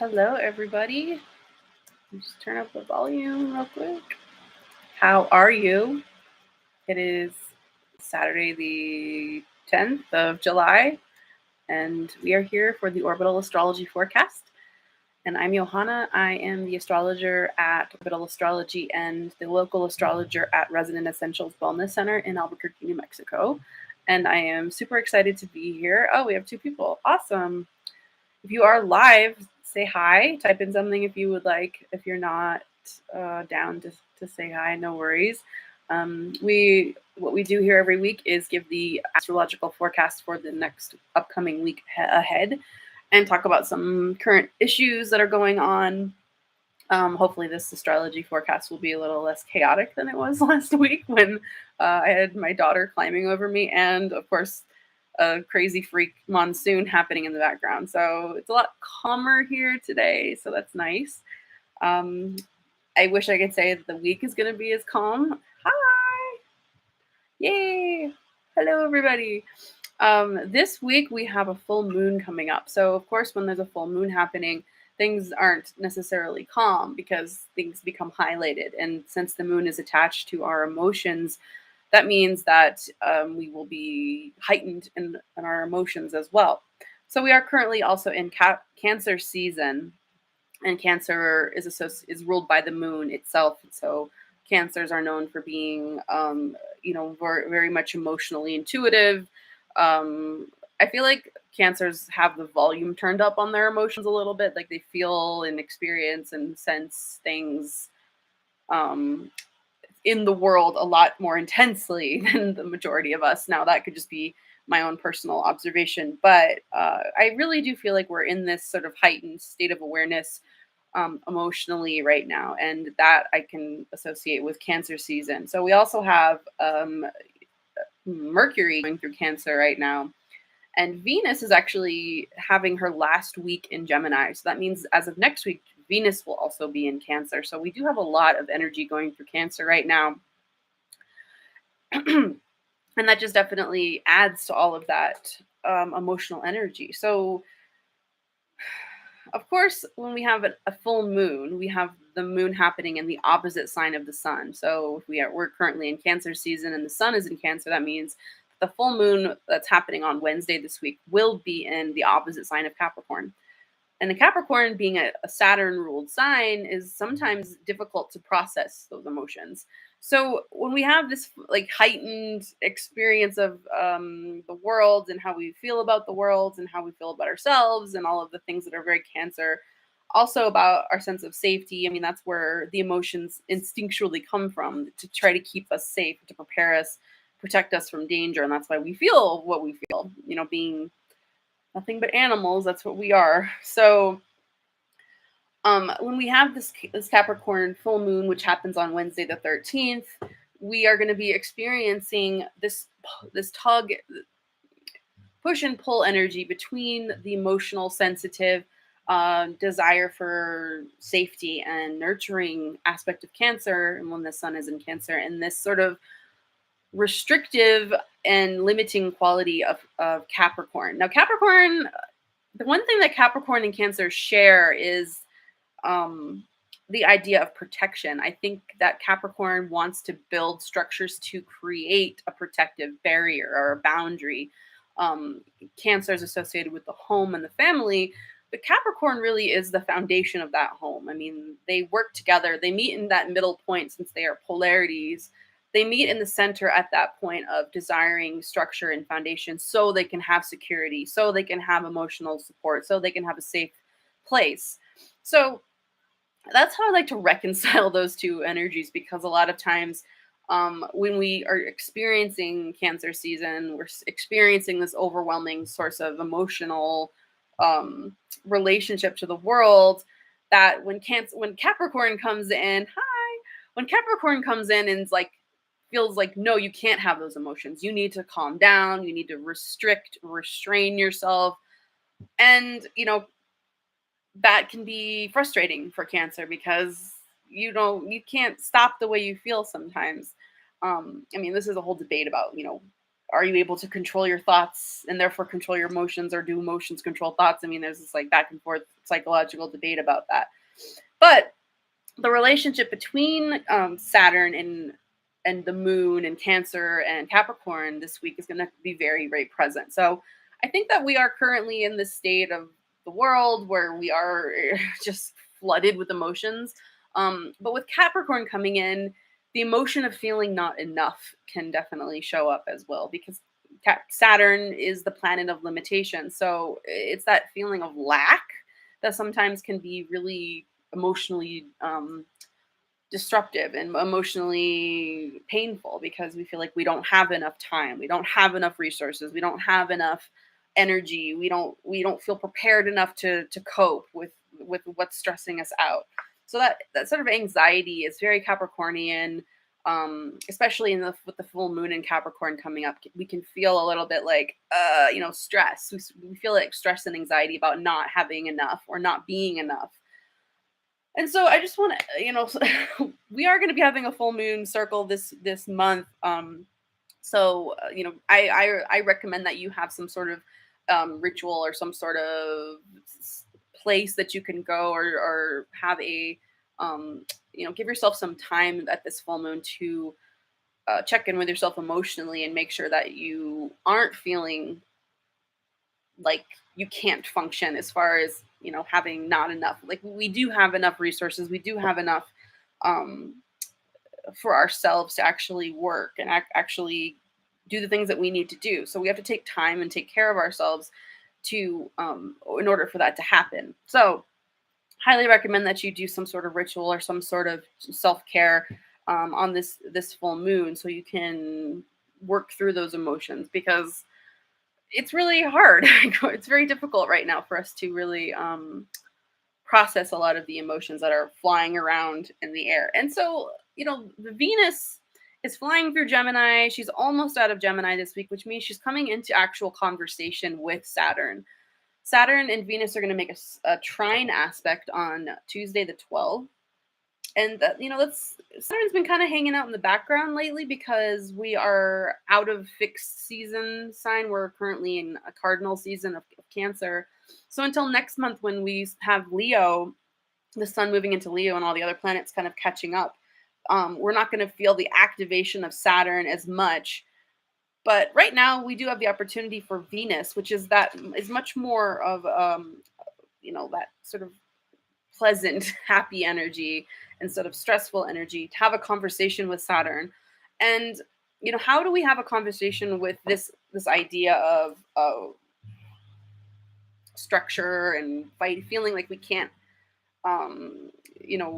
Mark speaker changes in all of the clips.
Speaker 1: Hello, everybody. Just turn up the volume real quick. How are you? It is Saturday, the 10th of July, and we are here for the Orbital Astrology forecast. And I'm Johanna. I am the astrologer at Orbital Astrology and the local astrologer at Resonant Essentials Wellness Center in Albuquerque, New Mexico. And I am super excited to be here. Oh, we have two people. Awesome. If you are live, say hi. Type in something if you would like. If you're not down to say hi, no worries. What we do here every week is give the astrological forecast for the next upcoming week ahead, and talk about some current issues that are going on. Hopefully, this astrology forecast will be a little less chaotic than it was last week when I had my daughter climbing over me, and of course, a crazy freak monsoon happening in the background. So it's a lot calmer here today. So that's nice. Um, I wish I could say that the week is going to be as calm. Hi. Yay. Hello, everybody. This week we have a full moon coming up. So, of course, when there's a full moon happening, things aren't necessarily calm because things become highlighted. And since the moon is attached to our emotions, that means that we will be heightened in our emotions as well. So we are currently also in Cancer season, and Cancer is ruled by the moon itself. So Cancers are known for being, very, very much emotionally intuitive. I feel like Cancers have the volume turned up on their emotions a little bit, like they feel and experience and sense things um, in the world a lot more intensely than the majority of us. Now, that could just be my own personal observation, but I really do feel like we're in this sort of heightened state of awareness emotionally right now, and that I can associate with Cancer season. So we also have Mercury going through Cancer right now, and Venus is actually having her last week in Gemini. So that means as of next week, Venus will also be in Cancer. So we do have a lot of energy going through Cancer right now. And that just definitely adds to all of that emotional energy. So, of course, when we have a full moon, we have the moon happening in the opposite sign of the sun. So if we're currently in Cancer season and the sun is in Cancer, that means the full moon that's happening on Wednesday this week will be in the opposite sign of Capricorn. And the Capricorn, being a Saturn ruled sign, is sometimes difficult to process those emotions. So when we have this like heightened experience of the world and how we feel about the world and how we feel about ourselves and all of the things that are very Cancer, also about our sense of safety. I mean, that's where the emotions instinctually come from, to try to keep us safe, to prepare us, protect us from danger. And that's why we feel what we feel, being nothing but animals. That's what we are. So when we have this Capricorn full moon, which happens on Wednesday the 13th, we are going to be experiencing this tug, push and pull energy between the emotional, sensitive desire for safety and nurturing aspect of Cancer, and when the sun is in Cancer, and this sort of restrictive and limiting quality of Capricorn. Now, Capricorn, the one thing that Capricorn and Cancer share is the idea of protection. I think that Capricorn wants to build structures to create a protective barrier or a boundary. Cancer is associated with the home and the family, but Capricorn really is the foundation of that home. I mean, they work together, they meet in that middle point since they are polarities. They meet in the center at that point of desiring structure and foundation so they can have security, so they can have emotional support, so they can have a safe place. So that's how I like to reconcile those two energies, because a lot of times when we are experiencing Cancer season, we're experiencing this overwhelming source of emotional relationship to the world, that when Capricorn comes in, when Capricorn comes in and is like, feels like, no, you can't have those emotions. You need to calm down. You need to restrain yourself. And, that can be frustrating for Cancer, because you can't stop the way you feel sometimes. I mean, this is a whole debate about Are you able to control your thoughts and therefore control your emotions, or do emotions control thoughts? I mean, there's this like back and forth psychological debate about that. But the relationship between Saturn and the moon and Cancer and Capricorn this week is going to be very, very present. So I think that we are currently in this state of the world where we are just flooded with emotions. But with Capricorn coming in, the emotion of feeling not enough can definitely show up as well, because Saturn is the planet of limitation. So it's that feeling of lack that sometimes can be really emotionally disruptive and emotionally painful, because we feel like we don't have enough time, we don't have enough resources, we don't have enough energy, we don't feel prepared enough to cope with what's stressing us out. So that sort of anxiety is very Capricornian, especially with the full moon in Capricorn coming up. We can feel a little bit like stress. We feel like stress and anxiety about not having enough or not being enough. And so I just want to, we are going to be having a full moon circle this month. I recommend that you have some sort of ritual or some sort of place that you can go, or have a give yourself some time at this full moon to check in with yourself emotionally and make sure that you aren't feeling like you can't function, as far as having not enough. Like, we do have enough resources, we do have enough um for ourselves to actually work and actually do the things that we need to do. So we have to take time and take care of ourselves to in order for that to happen. So highly recommend that you do some sort of ritual or some sort of self-care on this full moon, so you can work through those emotions, because it's really hard. It's very difficult right now for us to really process a lot of the emotions that are flying around in the air. And so, the Venus is flying through Gemini. She's almost out of Gemini this week, which means she's coming into actual conversation with Saturn. Saturn and Venus are going to make a trine aspect on Tuesday the 12th. And that's Saturn's been kind of hanging out in the background lately, because we are out of fixed season sign. We're currently in a cardinal season of Cancer. So until next month, when we have Leo, the sun moving into Leo and all the other planets kind of catching up, we're not going to feel the activation of Saturn as much. But right now, we do have the opportunity for Venus, which is much more of that sort of pleasant, happy energy instead of stressful energy, to have a conversation with Saturn. And how do we have a conversation with this idea of structure and feeling like we can't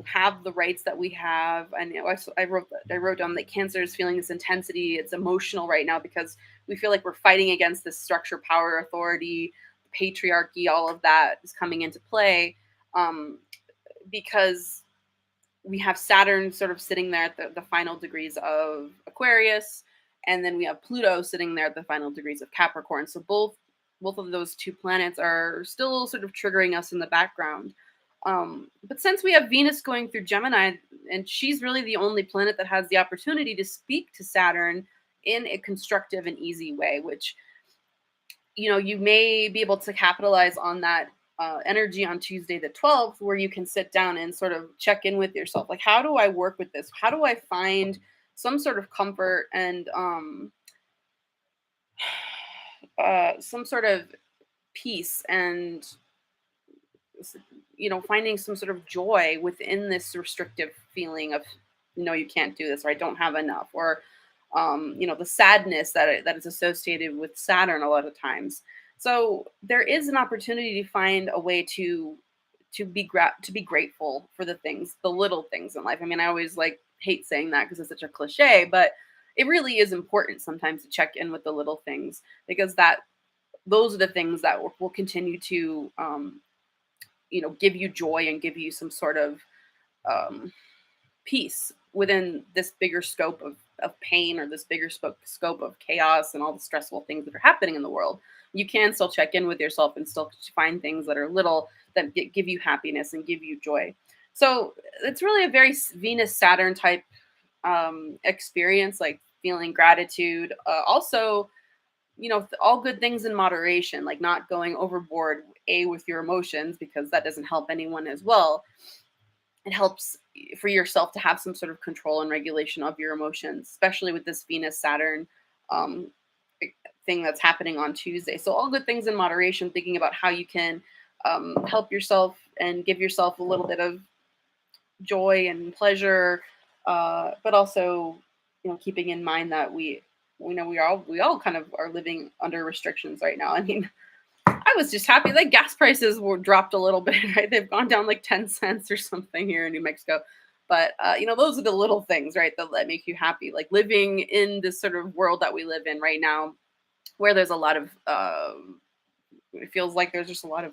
Speaker 1: have the rights that we have? And I wrote down that Cancer is feeling this intensity. It's emotional right now, because we feel like we're fighting against this structure, power, authority, patriarchy. All of that is coming into play, because we have Saturn sort of sitting there at the final degrees of Aquarius, and then we have Pluto sitting there at the final degrees of Capricorn. So both of those two planets are still sort of triggering us in the background. But since we have Venus going through Gemini, and she's really the only planet that has the opportunity to speak to Saturn in a constructive and easy way, which you may be able to capitalize on that energy on Tuesday the 12th, where you can sit down and sort of check in with yourself. Like, how do I work with this? How do I find some sort of comfort and some sort of peace, and finding some sort of joy within this restrictive feeling of you can't do this, or I don't have enough, or the sadness that is associated with Saturn a lot of times. So there is an opportunity to find a way to be grateful for the little things in life. I mean, I always hate saying that because it's such a cliche, but it really is important sometimes to check in with the little things, because those are the things that will continue to give you joy and give you some sort of peace within this bigger scope of pain, or this bigger scope of chaos and all the stressful things that are happening in the world. You can still check in with yourself and still find things that are little that give you happiness and give you joy. So it's really a very Venus Saturn type experience, like feeling gratitude. Also, all good things in moderation, like not going overboard with your emotions, because that doesn't help anyone as well. It helps for yourself to have some sort of control and regulation of your emotions, especially with this Venus Saturn um, thing that's happening on Tuesday. So all good things in moderation, thinking about how you can help yourself and give yourself a little bit of joy and pleasure, but also, keeping in mind that we all kind of are living under restrictions right now. I mean, I was just happy that gas prices were dropped a little bit, right? They've gone down like 10 cents or something here in New Mexico. But those are the little things, right, that make you happy. Like living in this sort of world that we live in right now, where there's a lot of it feels like there's just a lot of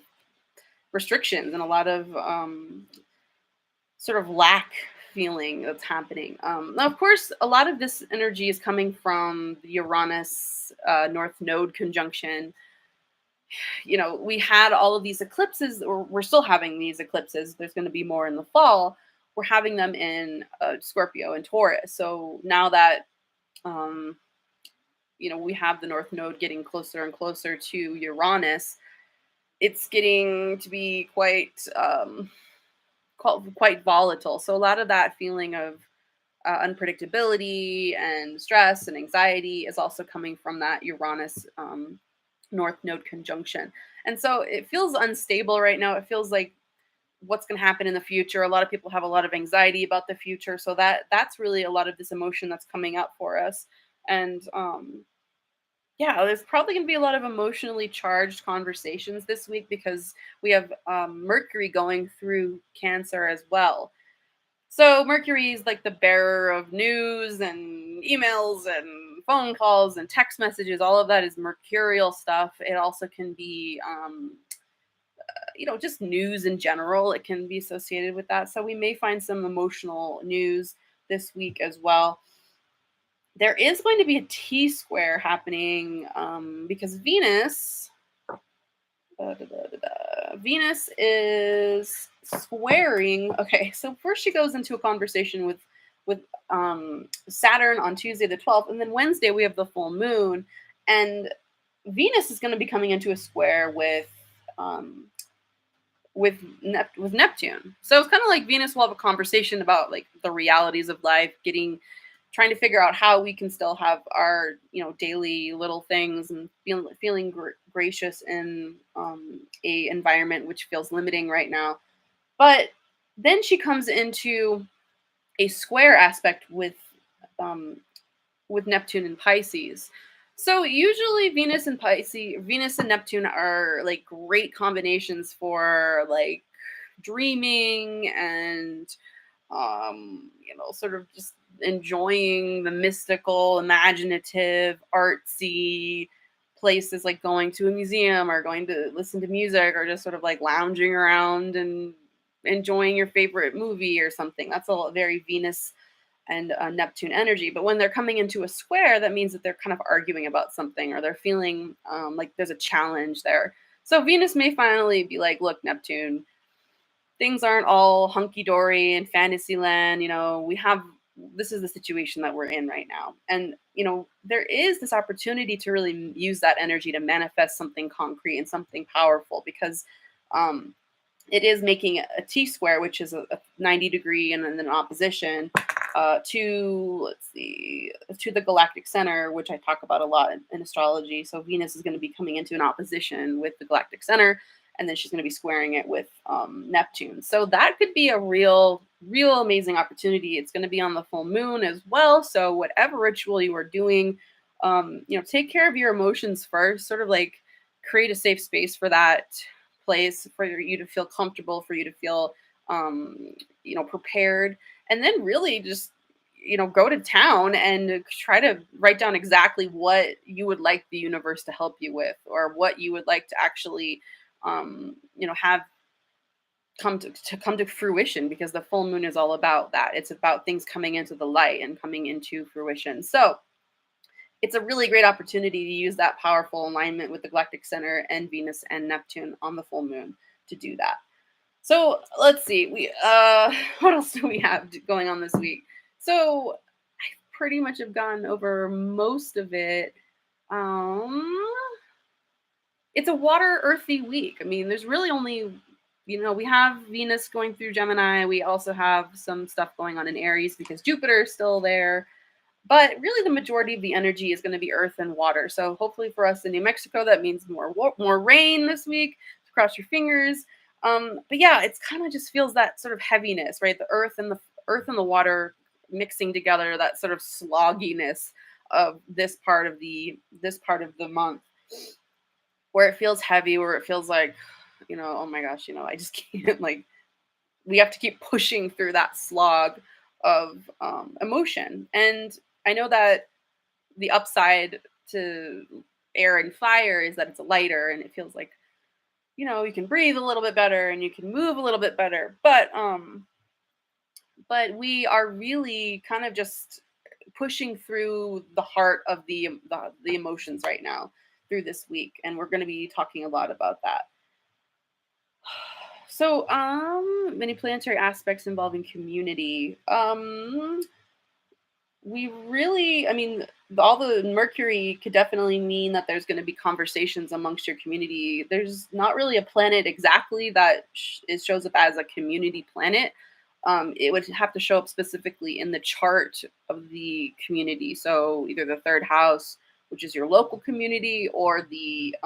Speaker 1: restrictions and a lot of sort of lack feeling that's happening. Now, of course, a lot of this energy is coming from the Uranus North Node conjunction. We had all of these eclipses, or we're still having these eclipses. There's going to be more in the fall. We're having them in Scorpio and Taurus. So now that um, we have the North Node getting closer and closer to Uranus, it's getting to be quite volatile. So a lot of that feeling of unpredictability and stress and anxiety is also coming from that Uranus North Node conjunction. And so it feels unstable right now. It feels like what's going to happen in the future. A lot of people have a lot of anxiety about the future. So that's really a lot of this emotion that's coming up for us. And yeah, there's probably going to be a lot of emotionally charged conversations this week, because we have Mercury going through Cancer as well. So Mercury is like the bearer of news and emails and phone calls and text messages. All of that is mercurial stuff. It also can be, just news in general. It can be associated with that. So we may find some emotional news this week as well. There is going to be a T square happening because Venus. Venus is squaring. Okay, so first she goes into a conversation with Saturn on Tuesday the 12th, and then Wednesday we have the full moon, and Venus is going to be coming into a square with Neptune. So it's kind of like Venus will have a conversation about like the realities of life, trying to figure out how we can still have our daily little things and feeling gracious in a environment which feels limiting right now. But then she comes into a square aspect with Neptune and Pisces. So usually Venus and Neptune are like great combinations for like dreaming and sort of just enjoying the mystical, imaginative, artsy places, like going to a museum or going to listen to music or just sort of like lounging around and enjoying your favorite movie or something. That's a very Venus and Neptune energy. But when they're coming into a square, that means that they're kind of arguing about something, or they're feeling like there's a challenge there. So Venus may finally be like, look, Neptune, things aren't all hunky dory in fantasy land. This is the situation that we're in right now. And, there is this opportunity to really use that energy to manifest something concrete and something powerful, because it is making a T square, which is a 90-degree and then an opposition to the galactic center, which I talk about a lot in astrology. So Venus is going to be coming into an opposition with the galactic center, and then she's going to be squaring it with Neptune. So that could be a real amazing opportunity. It's going to be on the full moon as well. So whatever ritual you are doing, take care of your emotions first. Sort of like create a safe space for that place, for you to feel comfortable, for you to feel prepared, and then really just go to town and try to write down exactly what you would like the universe to help you with, or what you would like to actually have come to fruition, because the full moon is all about that. It's about things coming into the light and coming into fruition. So it's a really great opportunity to use that powerful alignment with the galactic center and Venus and Neptune on the full moon to do that. So let's see. What else do we have going on this week? So I pretty much have gone over most of it. Um, it's a water earthy week. I mean, there's really only, we have Venus going through Gemini. We also have some stuff going on in Aries because Jupiter is still there. But really, the majority of the energy is going to be earth and water. So hopefully, for us in New Mexico, that means more rain this week. Cross your fingers. But yeah, it's kind of just feels that sort of heaviness, right? The earth and the water mixing together. That sort of slogginess of this part of the month, where it feels heavy, where it feels like, oh my gosh, I just can't, like, we have to keep pushing through that slog of emotion. And I know that the upside to air and fire is that it's lighter and it feels like, you can breathe a little bit better and you can move a little bit better. But we are really kind of just pushing through the heart of the emotions right now through this week, and we're going to be talking a lot about that. So, many planetary aspects involving community. We really, I mean, all the Mercury could definitely mean that there's going to be conversations amongst your community. There's not really a planet exactly that it shows up as a community planet. It would have to show up specifically in the chart of the community. So either the third house, which is your local community, or the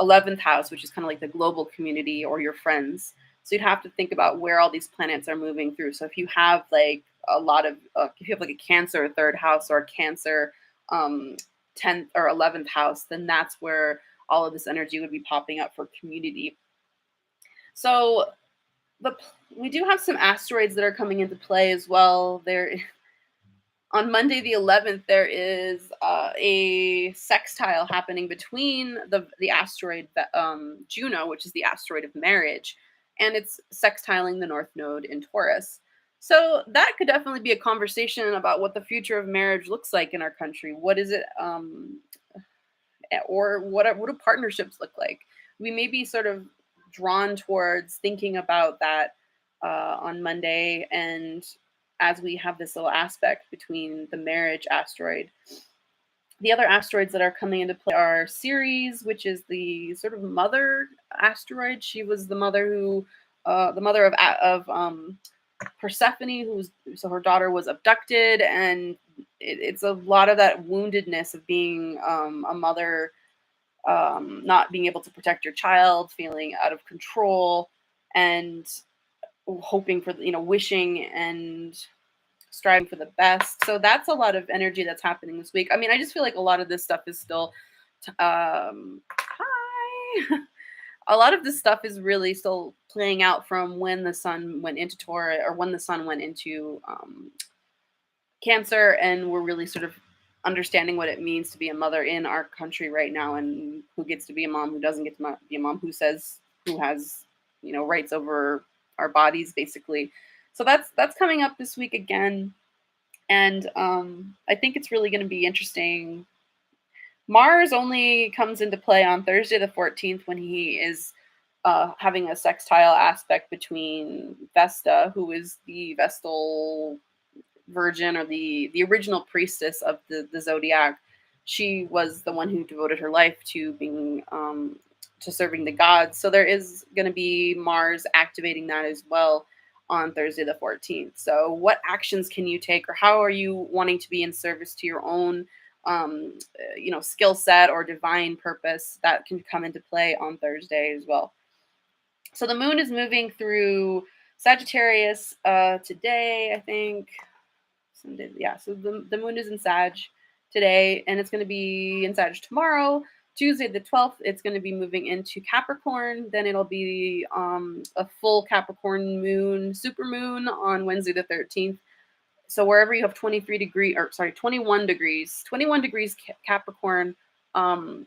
Speaker 1: 11th house, which is kind of like the global community or your friends. So you'd have to think about where all these planets are moving through. So if you have like a lot of, if you have like a Cancer third house or a Cancer um, 10th or 11th house, then that's where all of this energy would be popping up for community. So the we do have some asteroids that are coming into play as well. There on Monday the 11th, there is a sextile happening between the asteroid Juno, which is the asteroid of marriage, and it's sextiling the North Node in Taurus. So that could definitely be a conversation about what the future of marriage looks like in our country. What is it, or what do partnerships look like? We may be sort of drawn towards thinking about that on Monday, and as we have this little aspect between the marriage asteroid. The other asteroids that are coming into play are Ceres, which is the sort of mother asteroid. She was the mother of Persephone, so her daughter was abducted, and it's a lot of that woundedness of being a mother, not being able to protect your child, feeling out of control, and hoping for, wishing and striving for the best. So that's a lot of energy that's happening this week. I mean, I just feel like a lot of this stuff is still, hi. A lot of this stuff is really still playing out from when the sun went into Taurus, or when the sun went into Cancer, and we're really sort of understanding what it means to be a mother in our country right now, and who gets to be a mom, who doesn't get to be a mom, who has, rights over our bodies, basically. So that's coming up this week again, and I think it's really going to be interesting. Mars only comes into play on Thursday the 14th, when he is having a sextile aspect between Vesta, who is the Vestal virgin, or the original priestess of the zodiac. She was the one who devoted her life to being to serving the gods. So there is going to be Mars activating that as well on Thursday the 14th. So what actions can you take, or how are you wanting to be in service to your own skill set or divine purpose? That can come into play on Thursday as well. So the moon is moving through Sagittarius today, I think. Sunday, yeah. So the moon is in Sag today, and it's going to be in Sag tomorrow. Tuesday the 12th, it's going to be moving into Capricorn. Then it'll be a full Capricorn moon, super moon, on Wednesday the 13th. So wherever you have 21 degrees Capricorn in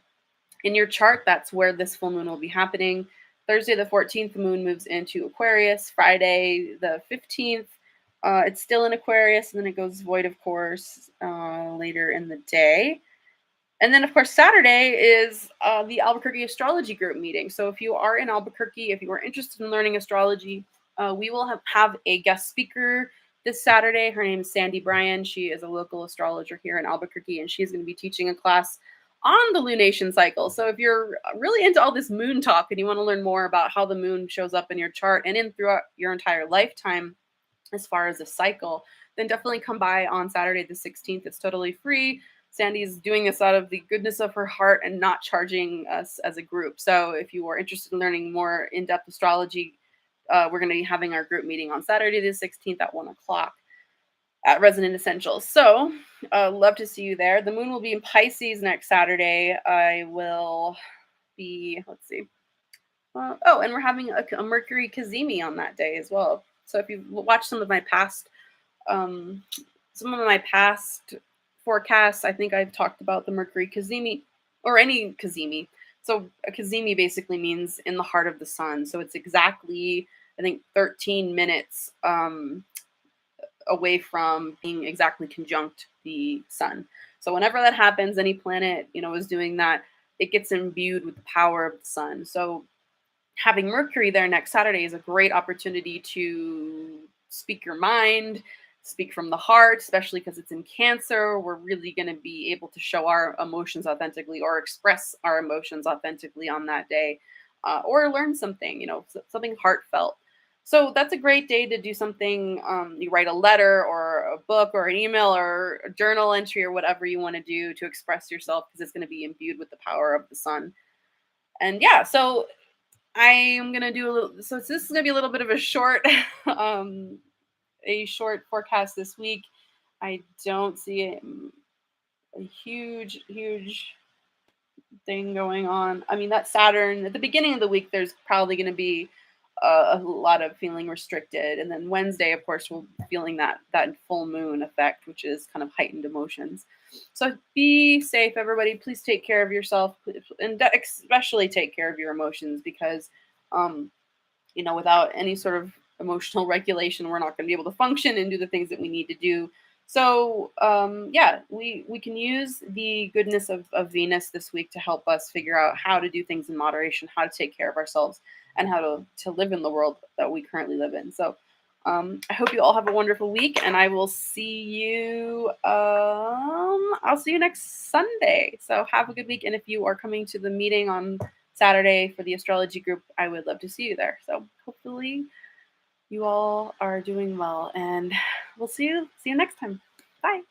Speaker 1: your chart, that's where this full moon will be happening. Thursday the 14th, the moon moves into Aquarius. Friday the 15th, it's still in Aquarius, and then it goes void, of course, later in the day. And then, of course, Saturday is the Albuquerque Astrology Group meeting. So if you are in Albuquerque, if you are interested in learning astrology, we will have a guest speaker this Saturday. Her name is Sandy Bryan. She is a local astrologer here in Albuquerque, and she's going to be teaching a class on the lunation cycle. So if you're really into all this moon talk and you want to learn more about how the moon shows up in your chart and in throughout your entire lifetime as far as a cycle, then definitely come by on Saturday the 16th. It's totally free. Sandy's doing this out of the goodness of her heart and not charging us as a group. So if you are interested in learning more in-depth astrology, we're going to be having our group meeting on Saturday the 16th at 1 o'clock at Resonant Essentials. So, love to see you there. The moon will be in Pisces next Saturday. I will be, let's see. Oh, and we're having a Mercury Kazemi on that day as well. So if you've watched um, some of my past forecasts, I think I've talked about the Mercury Kazemi or any Kazemi. So a Kazemi basically means in the heart of the sun. So it's exactly, I think, 13 minutes away from being exactly conjunct the sun. So whenever that happens, any planet, is doing that, it gets imbued with the power of the sun. So having Mercury there next Saturday is a great opportunity to speak your mind, speak from the heart, especially because it's in Cancer. We're really going to be able to show our emotions authentically or express our emotions authentically on that day, or learn something, something heartfelt. So that's a great day to do something. You write a letter or a book or an email or a journal entry or whatever you want to do to express yourself because it's going to be imbued with the power of the sun. And yeah, so I am gonna do a little. So this is gonna be a little bit of um, a short forecast this week. I don't see a huge thing going on. I mean, that Saturn at the beginning of the week, there's probably going to be a lot of feeling restricted, and then Wednesday, of course, we'll be feeling that full moon effect, which is kind of heightened emotions. So be safe, everybody. Please take care of yourself, and especially take care of your emotions because, um, without any sort of emotional regulation, we're not going to be able to function and do the things that we need to do. So yeah, we can use the goodness of Venus this week to help us figure out how to do things in moderation, how to take care of ourselves, and how to live in the world that we currently live in. So I hope you all have a wonderful week, and I will see you. I'll see you next Sunday. So have a good week, and if you are coming to the meeting on Saturday for the astrology group, I would love to see you there. So hopefully you all are doing well, and we'll see you next time. Bye.